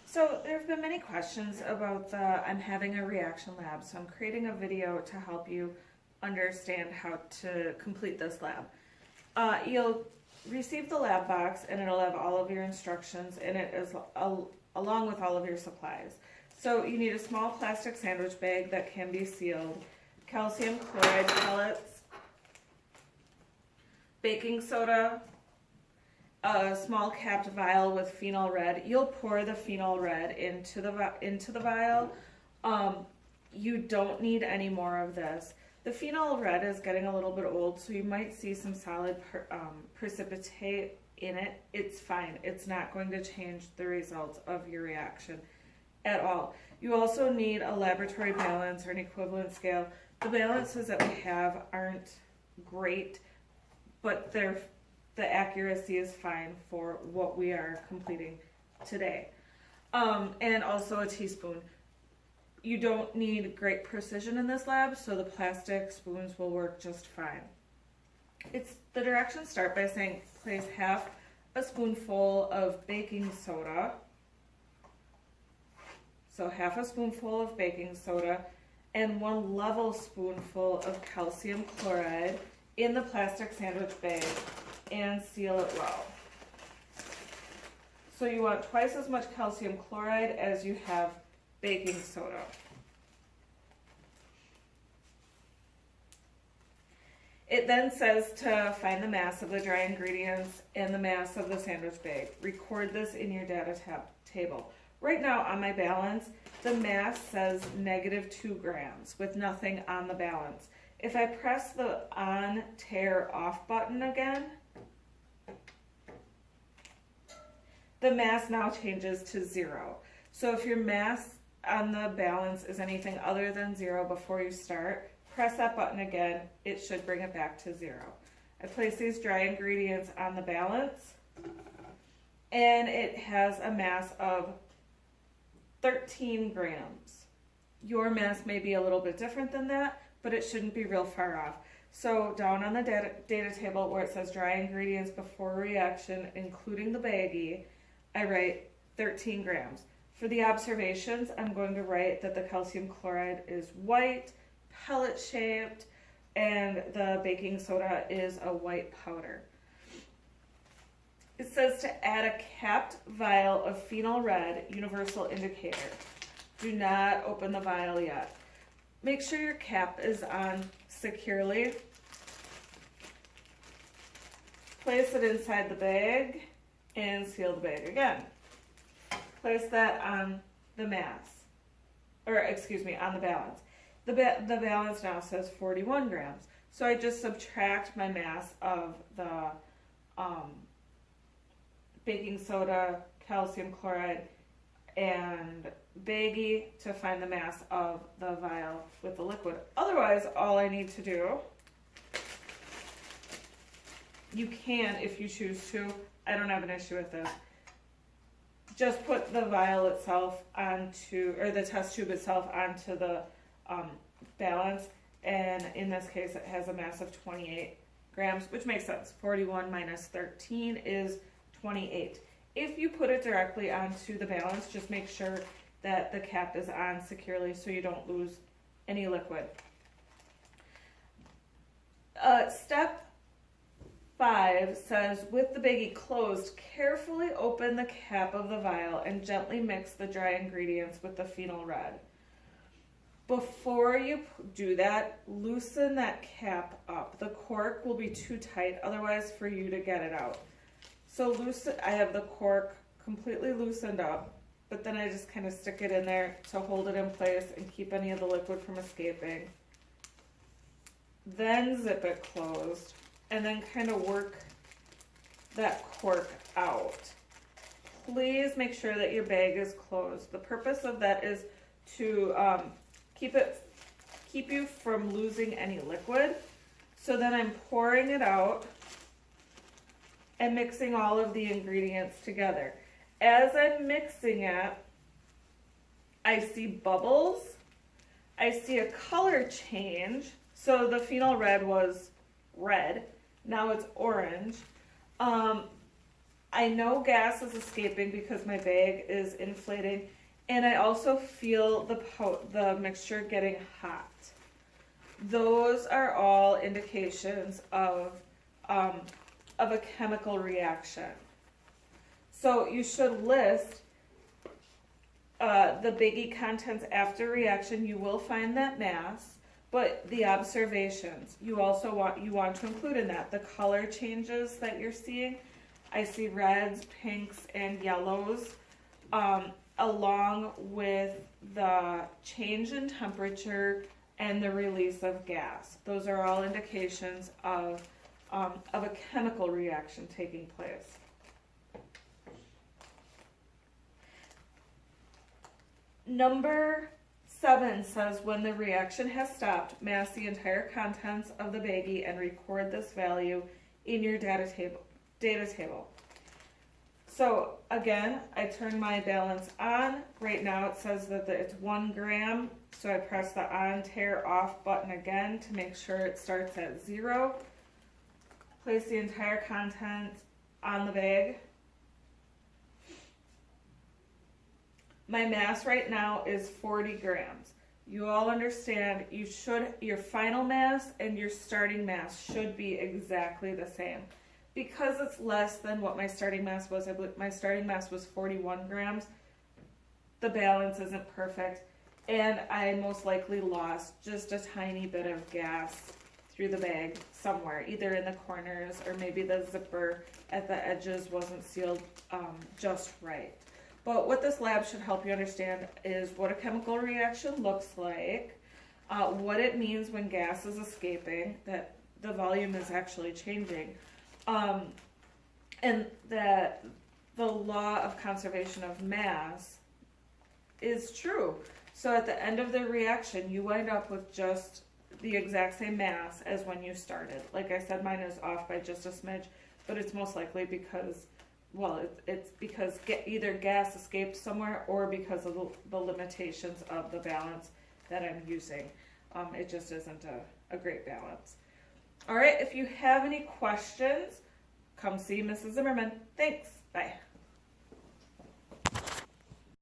So there have been many questions about I'm having a reaction lab, so I'm creating a video to help you understand how to complete this lab. You'll receive the lab box and it'll have all of your instructions in it along with all of your supplies. So you need a small plastic sandwich bag that can be sealed, calcium chloride pellets, baking soda, a small capped vial with phenol red. You'll pour the phenol red into the vial. You don't need any more of this. The phenol red is getting a little bit old, so you might see some solid precipitate in it. It's fine. It's not going to change the results of your reaction at all. You also need a laboratory balance or an equivalent scale. The balances that we have aren't great, but the accuracy is fine for what we are completing today. And also a teaspoon. You don't need great precision in this lab, so the plastic spoons will work just fine. The directions start by saying place half a spoonful of baking soda. So half a spoonful of baking soda and 1 level spoonful of calcium chloride in the plastic sandwich bag and seal it well. So you want twice as much calcium chloride as you have baking soda. It then says to find the mass of the dry ingredients and the mass of the sandwich bag. Record this in your data table. Right now on my balance, the mass says -2 grams with nothing on the balance. If I press the on, tear, off button again, the mass now changes to 0. So if your mass on the balance is anything other than 0 before you start, press that button again, it should bring it back to 0. I place these dry ingredients on the balance, and it has a mass of 13 grams. Your mass may be a little bit different than that, but it shouldn't be real far off. So down on the data table where it says dry ingredients before reaction, including the baggie, I write 13 grams. For the observations, I'm going to write that the calcium chloride is white, pellet shaped, and the baking soda is a white powder. It says to add a capped vial of phenol red universal indicator. Do not open the vial yet. Make sure your cap is on securely. Place it inside the bag and seal the bag again. Place that on the mass, or excuse me, on the balance. The balance now says 41 grams. So I just subtract my mass of the baking soda, calcium chloride, and baggie to find the mass of the vial with the liquid. Otherwise, all I need to do, you can if you choose to, I don't have an issue with this, just put the vial itself onto, or the test tube itself onto the balance, and in this case it has a mass of 28 grams, which makes sense. 41 minus 13 is 28. If you put it directly onto the balance, just make sure that the cap is on securely so you don't lose any liquid. Step 5 says, with the baggie closed, carefully open the cap of the vial and gently mix the dry ingredients with the phenol red. Before you do that, loosen that cap up. The cork will be too tight otherwise for you to get it out. So I have the cork completely loosened up, but then I just kind of stick it in there to hold it in place and keep any of the liquid from escaping. Then zip it closed and then kind of work that cork out. Please make sure that your bag is closed. The purpose of that is to keep you from losing any liquid. So then I'm pouring it out and mixing all of the ingredients together. As I'm mixing it, I see bubbles. I see a color change. So the phenol red was red. Now it's orange. I know gas is escaping because my bag is inflating, and I also feel the mixture getting hot. Those are all indications of a chemical reaction. So you should list the Biggie contents after reaction. You will find that mass, but the observations you also want to include in that. The color changes that you're seeing. I see reds, pinks, and yellows, along with the change in temperature and the release of gas. Those are all indications of a chemical reaction taking place. Number 7 says when the reaction has stopped, mass the entire contents of the baggie and record this value in your data table. So again, I turn my balance on. Right now it says that it's 1 gram, so I press the on, tear, off button again to make sure it starts at 0. Place the entire content on the bag. My mass right now is 40 grams. You all understand your final mass and your starting mass should be exactly the same. Because it's less than what my starting mass was, I believe my starting mass was 41 grams, the balance isn't perfect, and I most likely lost just a tiny bit of gas through the bag somewhere, either in the corners or maybe the zipper at the edges wasn't sealed just right. But what this lab should help you understand is what a chemical reaction looks like, what it means when gas is escaping, that the volume is actually changing, and that the law of conservation of mass is true. So at the end of the reaction, you wind up with just the exact same mass as when you started. Like I said, mine is off by just a smidge, but it's most likely because, well, it's because either gas escaped somewhere or because of the limitations of the balance that I'm using. It just isn't a great balance. All right, if you have any questions, come see Mrs. Zimmerman. Thanks. Bye.